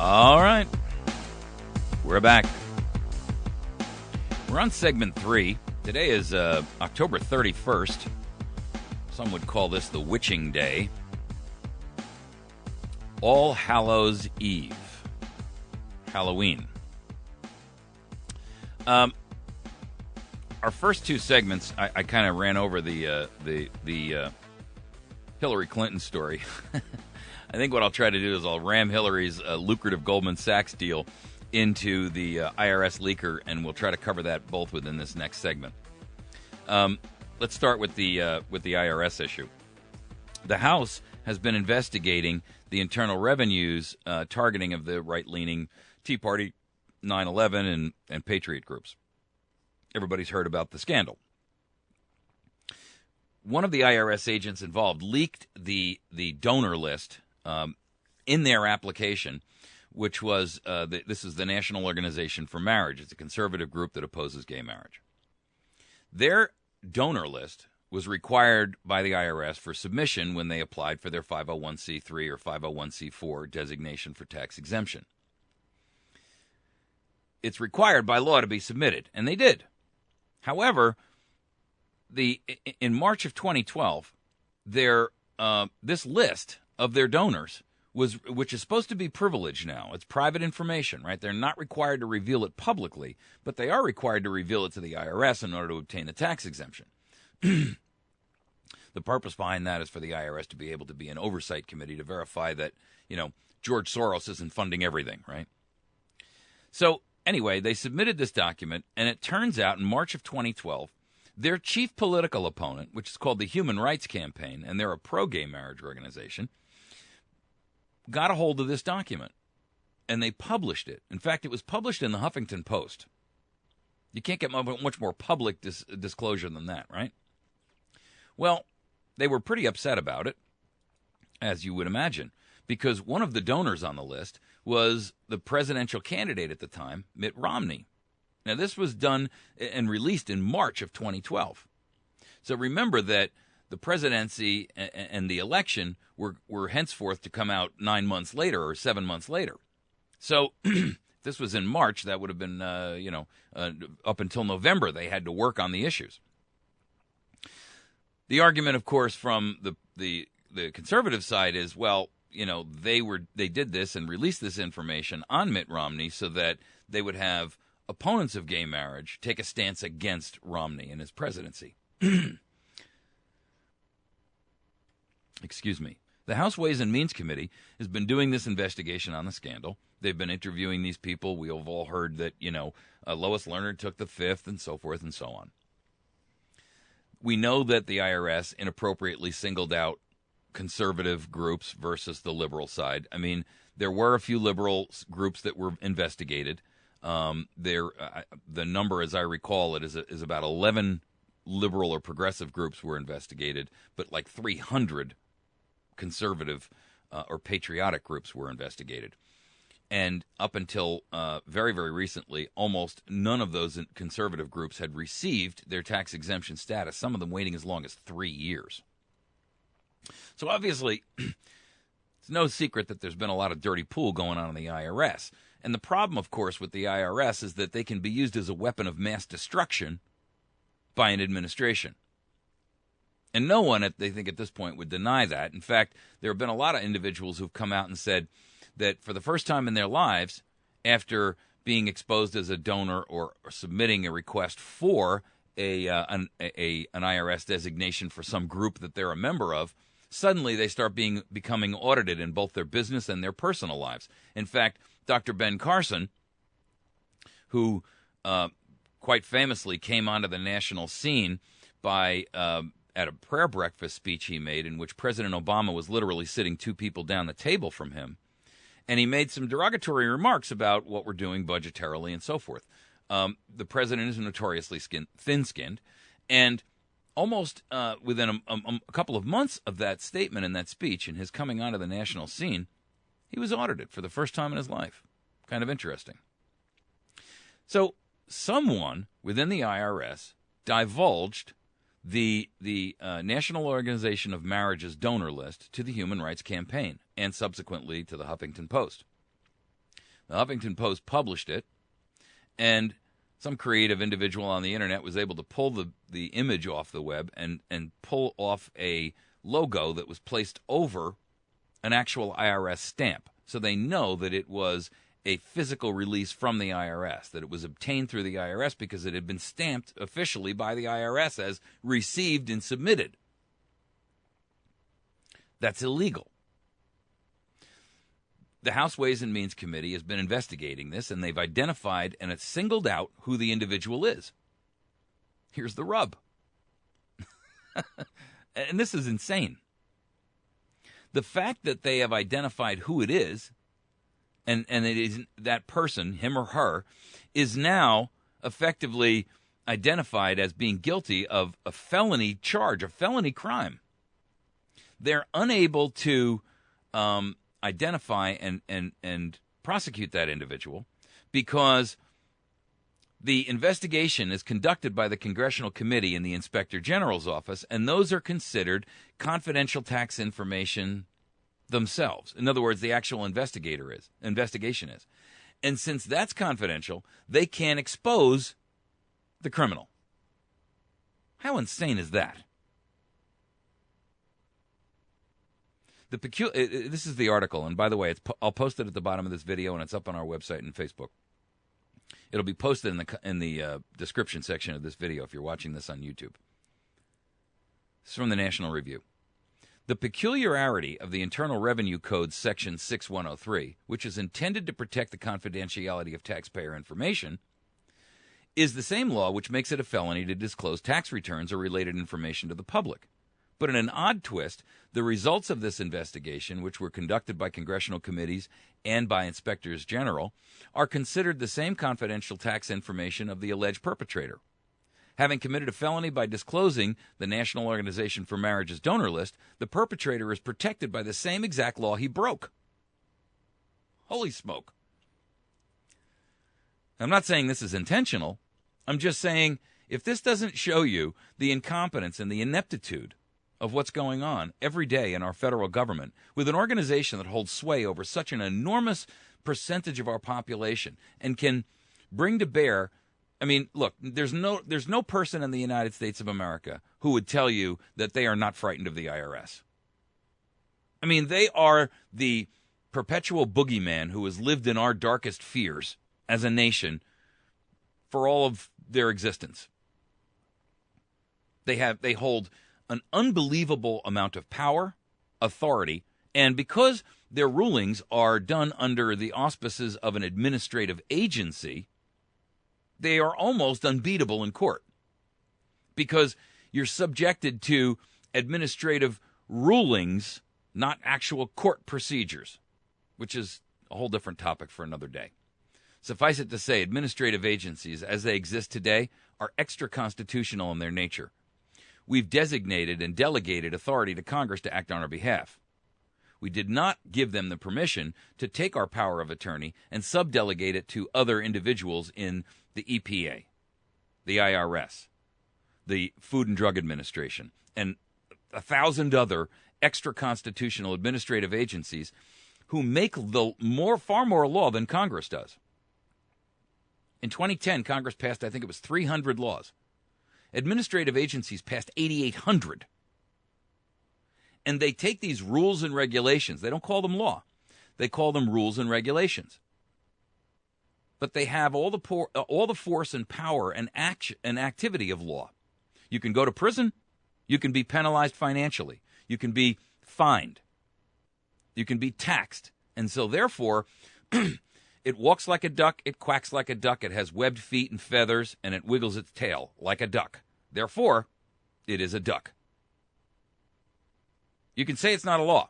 All right. We're back. We're on segment 3. Today is October 31st. Some would call this the Witching Day. All Hallows Eve. Halloween. Our first two segments, I kind of ran over the Hillary Clinton story. I think what I'll try to do is I'll ram Hillary's lucrative Goldman Sachs deal into the IRS leaker, and we'll try to cover that both within this next segment. Let's start with the IRS issue. The House has been investigating the Internal Revenue's targeting of the right-leaning Tea Party, 9/11, and Patriot groups. Everybody's heard about the scandal. One of the IRS agents involved leaked the donor list in their application, which was this is the National Organization for Marriage. It's a conservative group that opposes gay marriage. Their donor list was required by the IRS for submission when they applied for their 501c3 or 501c4 designation for tax exemption. It's required by law to be submitted, and they did. However, in March of 2012, this list of their donors which is supposed to be privileged now. It's private information, right? They're not required to reveal it publicly, but they are required to reveal it to the IRS in order to obtain the tax exemption. The purpose behind that is for the IRS to be able to be an oversight committee to verify that, George Soros isn't funding everything, right? So anyway, they submitted this document, and it turns out in March of 2012, their chief political opponent, which is called the Human Rights Campaign, and they're a pro-gay marriage organization, got a hold of this document, and they published it. In fact, it was published in the Huffington Post. You can't get much more public disclosure than that, right? Well, they were pretty upset about it, as you would imagine, because one of the donors on the list was the presidential candidate at the time, Mitt Romney. Now, this was done and released in March of 2012. So remember that the presidency and the election were henceforth to come out 9 months later or 7 months later. So if this was in March, that would have been, up until November, they had to work on the issues. The argument, of course, from the conservative side is, well, they did this and released this information on Mitt Romney so that they would have opponents of gay marriage take a stance against Romney and his presidency. Excuse me. The House Ways and Means Committee has been doing this investigation on the scandal. They've been interviewing these people. We have all heard that, Lois Lerner took the fifth and so forth and so on. We know that the IRS inappropriately singled out conservative groups versus the liberal side. I mean, there were a few liberal groups that were investigated. The number, as I recall it, is about 11 liberal or progressive groups were investigated, but like 300 conservative or patriotic groups were investigated. And up until very, very recently, almost none of those conservative groups had received their tax exemption status, some of them waiting as long as 3 years. So obviously, it's no secret that there's been a lot of dirty pool going on in the IRS. And the problem, of course, with the IRS is that they can be used as a weapon of mass destruction by an administration. And no one, they think at this point, would deny that. In fact, there have been a lot of individuals who've come out and said that for the first time in their lives, after being exposed as a donor or submitting a request for an IRS designation for some group that they're a member of, suddenly they start becoming audited in both their business and their personal lives. In fact, Dr. Ben Carson, who quite famously came onto the national scene by at a prayer breakfast speech he made in which President Obama was literally sitting 2 people down the table from him, and he made some derogatory remarks about what we're doing budgetarily and so forth. The president is notoriously thin-skinned, and almost within a couple of months of that statement and that speech and his coming onto the national scene, he was audited for the first time in his life. Kind of interesting. So someone within the IRS divulged the National Organization of Marriage's donor list to the Human Rights Campaign and subsequently to the Huffington Post. The Huffington Post published it, and some creative individual on the internet was able to pull the image off the web and pull off a logo that was placed over an actual IRS stamp. So they know that it was a physical release from the IRS, that it was obtained through the IRS because it had been stamped officially by the IRS as received and submitted. That's illegal. The House Ways and Means Committee has been investigating this, and they've identified and it's singled out who the individual is. Here's the rub. And this is insane. The fact that they have identified who it is, and it is that person, him or her, is now effectively identified as being guilty of a felony charge, a felony crime. They're unable to identify and prosecute that individual because the investigation is conducted by the Congressional Committee in the Inspector General's office, and those are considered confidential tax information themselves. In other words, the actual investigation is. And since that's confidential, they can't expose the criminal. How insane is that? This is the article, and by the way, I'll post it at the bottom of this video, and it's up on our website and Facebook. It'll be posted in the description section of this video if you're watching this on YouTube. This is from the National Review. The peculiarity of the Internal Revenue Code Section 6103, which is intended to protect the confidentiality of taxpayer information, is the same law which makes it a felony to disclose tax returns or related information to the public. But in an odd twist, the results of this investigation, which were conducted by congressional committees and by inspectors general, are considered the same confidential tax information of the alleged perpetrator. Having committed a felony by disclosing the National Organization for Marriage's donor list, the perpetrator is protected by the same exact law he broke. Holy smoke. I'm not saying this is intentional. I'm just saying if this doesn't show you the incompetence and the ineptitude of what's going on every day in our federal government with an organization that holds sway over such an enormous percentage of our population and can bring to bear, I mean, look, there's no person in the United States of America who would tell you that they are not frightened of the IRS. I mean, they are the perpetual boogeyman who has lived in our darkest fears as a nation for all of their existence. They hold an unbelievable amount of power, authority, and because their rulings are done under the auspices of an administrative agency, they are almost unbeatable in court because you're subjected to administrative rulings, not actual court procedures, which is a whole different topic for another day. Suffice it to say, administrative agencies as they exist today are extra-constitutional in their nature. We've designated and delegated authority to Congress to act on our behalf. We did not give them the permission to take our power of attorney and subdelegate it to other individuals in the EPA, the IRS, the Food and Drug Administration, and 1,000 other extra-constitutional administrative agencies who make far more law than Congress does. In 2010, Congress passed, I think it was 300 laws. Administrative agencies passed 8,800. And they take these rules and regulations. They don't call them law. They call them rules and regulations. But they have all the force and power and action and activity of law. You can go to prison. You can be penalized financially. You can be fined. You can be taxed. And so, therefore, it walks like a duck, it quacks like a duck, it has webbed feet and feathers, and it wiggles its tail like a duck. Therefore, it is a duck. You can say it's not a law,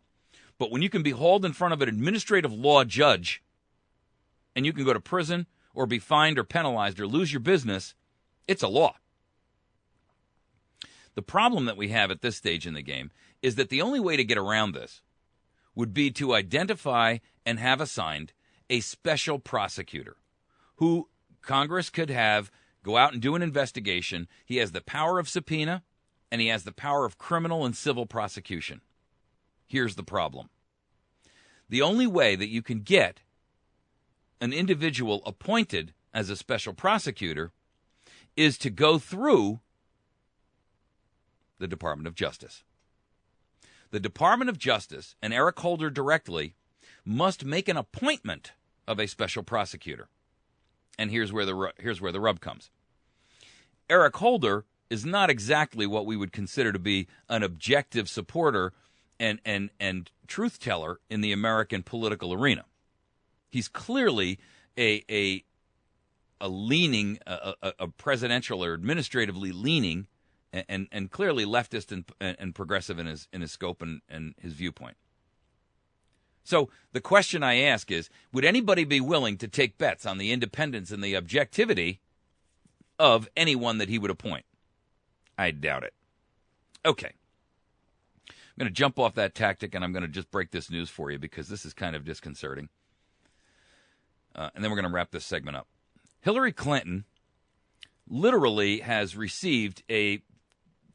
but when you can be hauled in front of an administrative law judge and you can go to prison or be fined or penalized or lose your business, it's a law. The problem that we have at this stage in the game is that the only way to get around this would be to identify and have assigned a special prosecutor who Congress could have go out and do an investigation. He has the power of subpoena and he has the power of criminal and civil prosecution. Here's the problem. The only way that you can get an individual appointed as a special prosecutor is to go through the Department of Justice. The Department of Justice, and Eric Holder directly, must make an appointment of a special prosecutor. And here's where the rub comes. Eric Holder is not exactly what we would consider to be an objective supporter and truth teller in the American political arena. He's clearly a leaning, a presidential or administratively leaning, and clearly leftist and progressive in his scope and his viewpoint. So the question I ask is, would anybody be willing to take bets on the independence and the objectivity of anyone that he would appoint? I doubt it. Okay. I'm going to jump off that tactic, and I'm going to just break this news for you because this is kind of disconcerting. And then we're going to wrap this segment up. Hillary Clinton literally has received a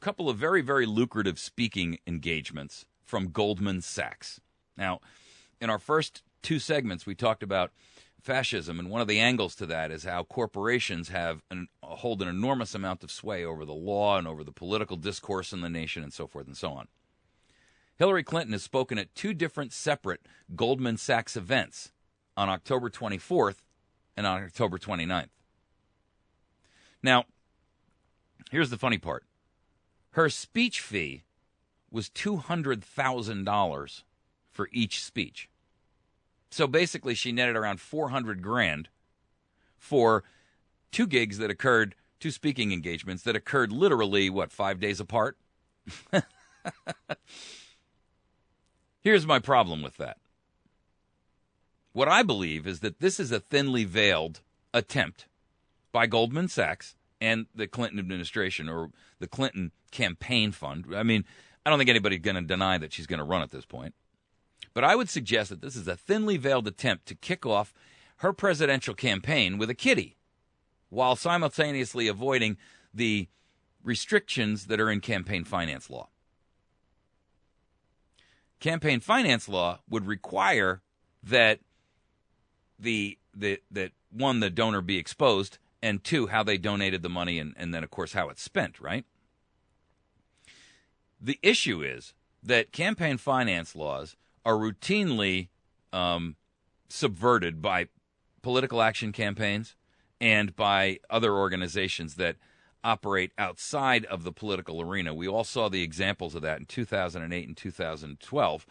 couple of very, very lucrative speaking engagements from Goldman Sachs. Now, in our first two segments, we talked about fascism, and one of the angles to that is how corporations hold an enormous amount of sway over the law and over the political discourse in the nation and so forth and so on. Hillary Clinton has spoken at two different separate Goldman Sachs events on October 24th and on October 29th. Now, here's the funny part. Her speech fee was $200,000 for each speech. So basically she netted around $400,000 for two gigs that occurred, two speaking engagements that occurred literally, 5 days apart? Here's my problem with that. What I believe is that this is a thinly veiled attempt by Goldman Sachs and the Clinton administration, or the Clinton campaign fund. I mean, I don't think anybody's going to deny that she's going to run at this point. But I would suggest that this is a thinly veiled attempt to kick off her presidential campaign with a kiddie, while simultaneously avoiding the restrictions that are in campaign finance law. Campaign finance law would require that that one, the donor be exposed, and two, how they donated the money, and then, of course, how it's spent, right? The issue is that campaign finance laws are routinely subverted by political action campaigns and by other organizations that operate outside of the political arena. We all saw the examples of that in 2008 and 2012,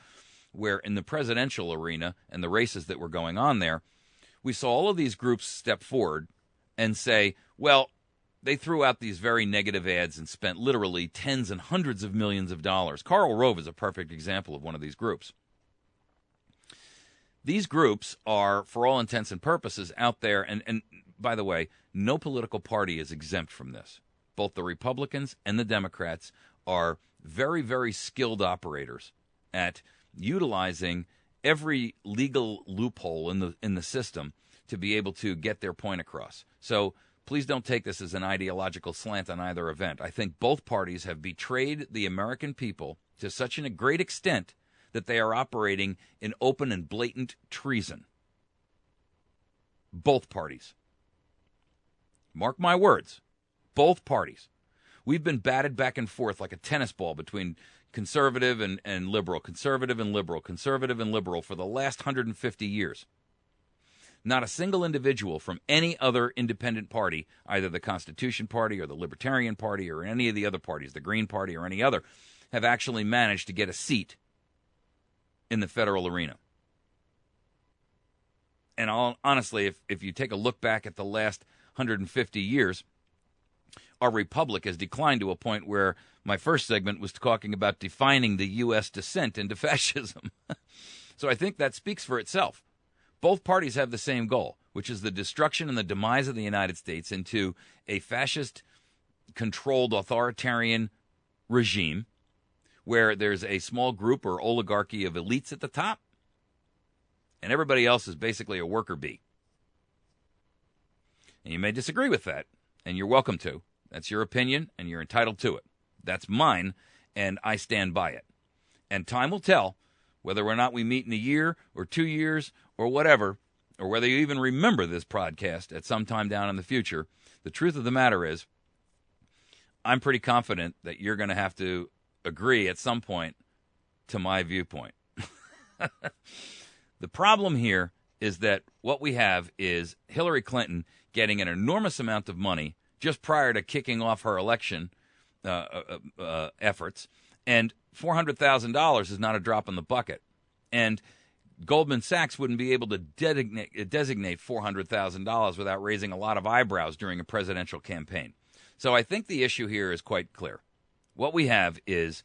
where in the presidential arena and the races that were going on there, we saw all of these groups step forward and say, well, they threw out these very negative ads and spent literally tens and hundreds of millions of dollars. Karl Rove is a perfect example of one of these groups. These groups are, for all intents and purposes, out there, and by the way, no political party is exempt from this. Both the Republicans and the Democrats are very, very skilled operators at utilizing every legal loophole in the system to be able to get their point across. So please don't take this as an ideological slant on either event. I think both parties have betrayed the American people to such a great extent that they are operating in open and blatant treason. Both parties. Mark my words. Both parties. We've been batted back and forth like a tennis ball between conservative and liberal, conservative and liberal, conservative and liberal for the last 150 years. Not a single individual from any other independent party, either the Constitution Party or the Libertarian Party or any of the other parties, the Green Party or any other, have actually managed to get a seat in the federal arena. And honestly, if you take a look back at the last 150 years, our republic has declined to a point where my first segment was talking about defining the U.S. descent into fascism. So I think that speaks for itself. Both parties have the same goal, which is the destruction and the demise of the United States into a fascist-controlled authoritarian regime where there's a small group or oligarchy of elites at the top, and everybody else is basically a worker bee. And you may disagree with that, and you're welcome to. That's your opinion, and you're entitled to it. That's mine, and I stand by it. And time will tell whether or not we meet in a year or 2 years or whatever, or whether you even remember this podcast at some time down in the future, the truth of the matter is, I'm pretty confident that you're going to have to agree at some point to my viewpoint. The problem here is that what we have is Hillary Clinton getting an enormous amount of money just prior to kicking off her election efforts, and $400,000 is not a drop in the bucket. And Goldman Sachs wouldn't be able to designate $400,000 without raising a lot of eyebrows during a presidential campaign. So I think the issue here is quite clear. What we have is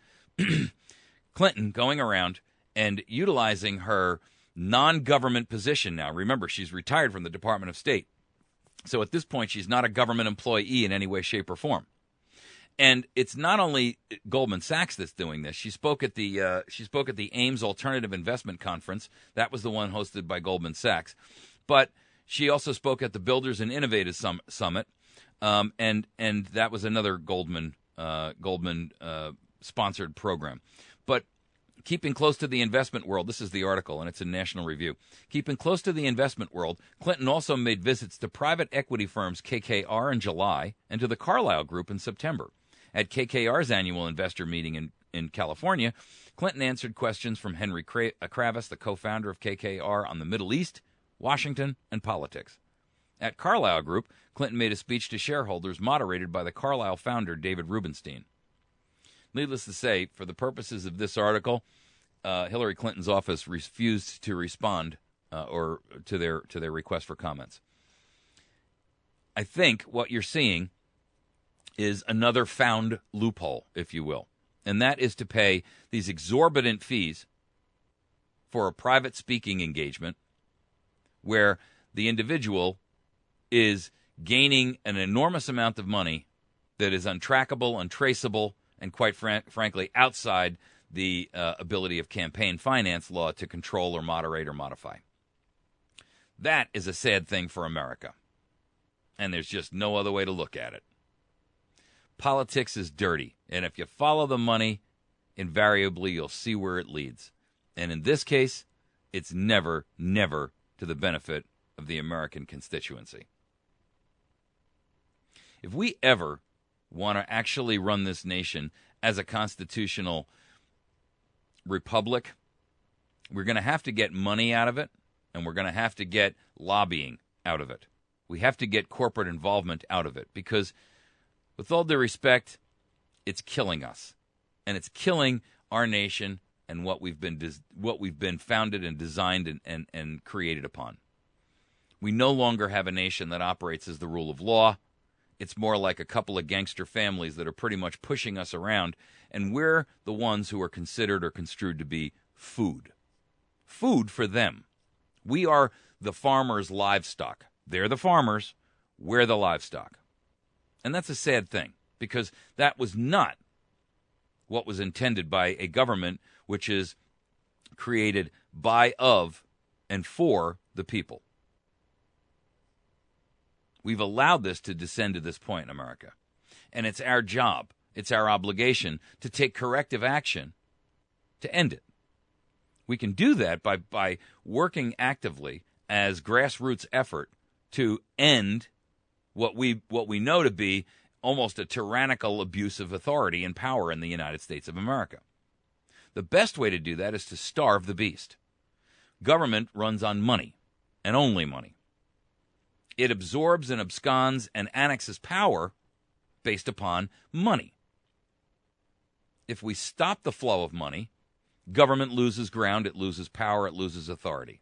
Clinton going around and utilizing her non-government position now. Remember, she's retired from the Department of State. So at this point, she's not a government employee in any way, shape, or form. And it's not only Goldman Sachs that's doing this. She spoke at the Ames Alternative Investment Conference. That was the one hosted by Goldman Sachs. But she also spoke at the Builders and Innovators Summit, and that was another Goldman sponsored program. But keeping close to the investment world, this is the article, and it's in National Review. Keeping close to the investment world, Clinton also made visits to private equity firms KKR in July and to the Carlyle Group in September. At KKR's annual investor meeting in California, Clinton answered questions from Henry Kravis, the co-founder of KKR, on the Middle East, Washington, and politics. At Carlyle Group, Clinton made a speech to shareholders moderated by the Carlyle founder, David Rubenstein. Needless to say, for the purposes of this article, Hillary Clinton's office refused to respond or to their request for comments. I think what you're seeing is another found loophole, if you will, and that is to pay these exorbitant fees for a private speaking engagement where the individual is gaining an enormous amount of money that is untrackable, untraceable, and quite frankly, outside the ability of campaign finance law to control or moderate or modify. That is a sad thing for America, and there's just no other way to look at it. Politics is dirty, and if you follow the money, invariably you'll see where it leads. And in this case, it's never, never to the benefit of the American constituency. If we ever want to actually run this nation as a constitutional republic, we're going to have to get money out of it, and we're going to have to get lobbying out of it. We have to get corporate involvement out of it, because with all due respect, it's killing us, and it's killing our nation and what we've been founded and designed and created upon. We no longer have a nation that operates as the rule of law. It's more like a couple of gangster families that are pretty much pushing us around, and we're the ones who are considered or construed to be food. Food for them. We are the farmers' livestock. They're the farmers. We're the livestock. And that's a sad thing, because that was not what was intended by a government which is created by, of, and for the people. We've allowed this to descend to this point in America. And it's our job, it's our obligation to take corrective action to end it. We can do that by working actively as grassroots effort to end what we know to be almost a tyrannical abuse of authority and power in the United States of America. The best way to do that is to starve the beast. Government runs on money, and only money. It absorbs and absconds and annexes power based upon money. If we stop the flow of money, government loses ground, it loses power, it loses authority.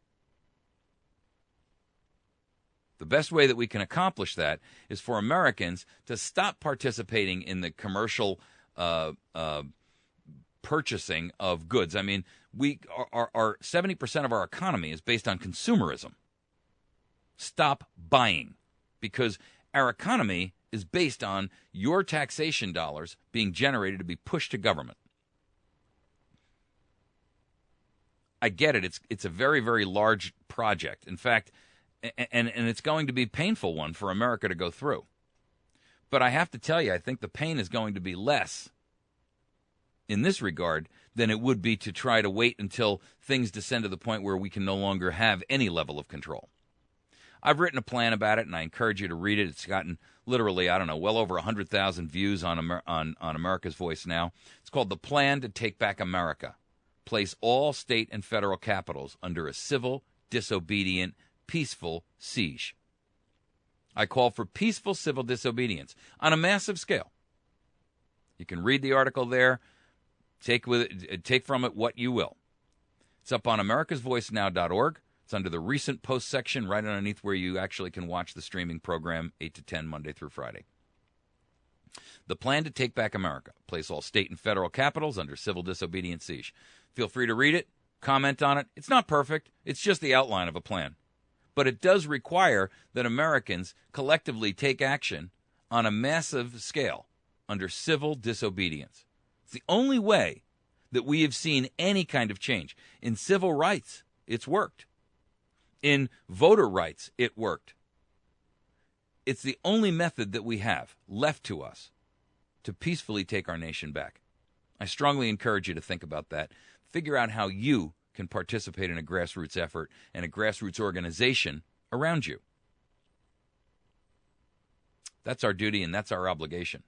The best way that we can accomplish that is for Americans to stop participating in the commercial purchasing of goods. I mean, our 70% of our economy is based on consumerism. Stop buying, because our economy is based on your taxation dollars being generated to be pushed to government. I get it. It's a very, very large project. In fact, and it's going to be a painful one for America to go through. But I have to tell you, I think the pain is going to be less in this regard than it would be to try to wait until things descend to the point where we can no longer have any level of control. I've written a plan about it, and I encourage you to read it. It's gotten literally, well over 100,000 views on America's Voice now. It's called The Plan to Take Back America. Place all state and federal capitals under a civil, disobedient, peaceful siege. I call for peaceful civil disobedience on a massive scale. You can read the article there. Take from it what you will. It's up on americasvoicenow.org. It's under the recent post section right underneath where you actually can watch the streaming program 8 to 10 Monday through Friday. The Plan to Take Back America. Place all state and federal capitals under civil disobedience siege. Feel free to read it, comment on it. It's not perfect. It's just the outline of a plan. But it does require that Americans collectively take action on a massive scale under civil disobedience. It's the only way that we have seen any kind of change. In civil rights, it's worked. In voter rights, it worked. It's the only method that we have left to us to peacefully take our nation back. I strongly encourage you to think about that. Figure out how you can participate in a grassroots effort and a grassroots organization around you. That's our duty and that's our obligation.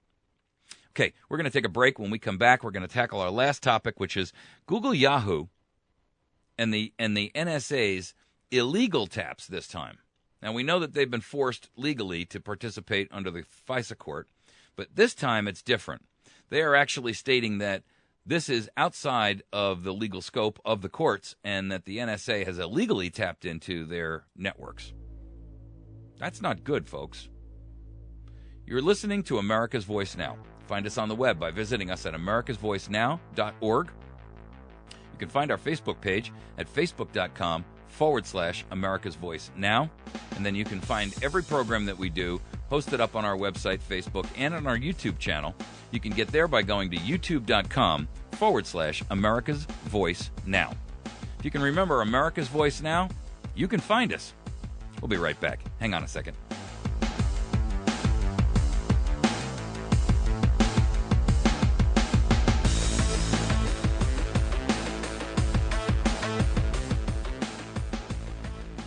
Okay, we're going to take a break. When we come back, we're going to tackle our last topic, which is Google Yahoo and the NSA's illegal taps this time. Now, we know that they've been forced legally to participate under the FISA court, but this time it's different. They are actually stating that this is outside of the legal scope of the courts and that the NSA has illegally tapped into their networks. That's not good, folks. You're listening to America's Voice Now. Find us on the web by visiting us at americasvoicenow.org. You can find our Facebook page at facebook.com/America's Voice Now. And then you can find every program that we do posted up on our website, Facebook, and on our YouTube channel. You can get there by going to youtube.com/America's Voice Now. If you can remember America's Voice Now, you can find us. We'll be right back. Hang on a second.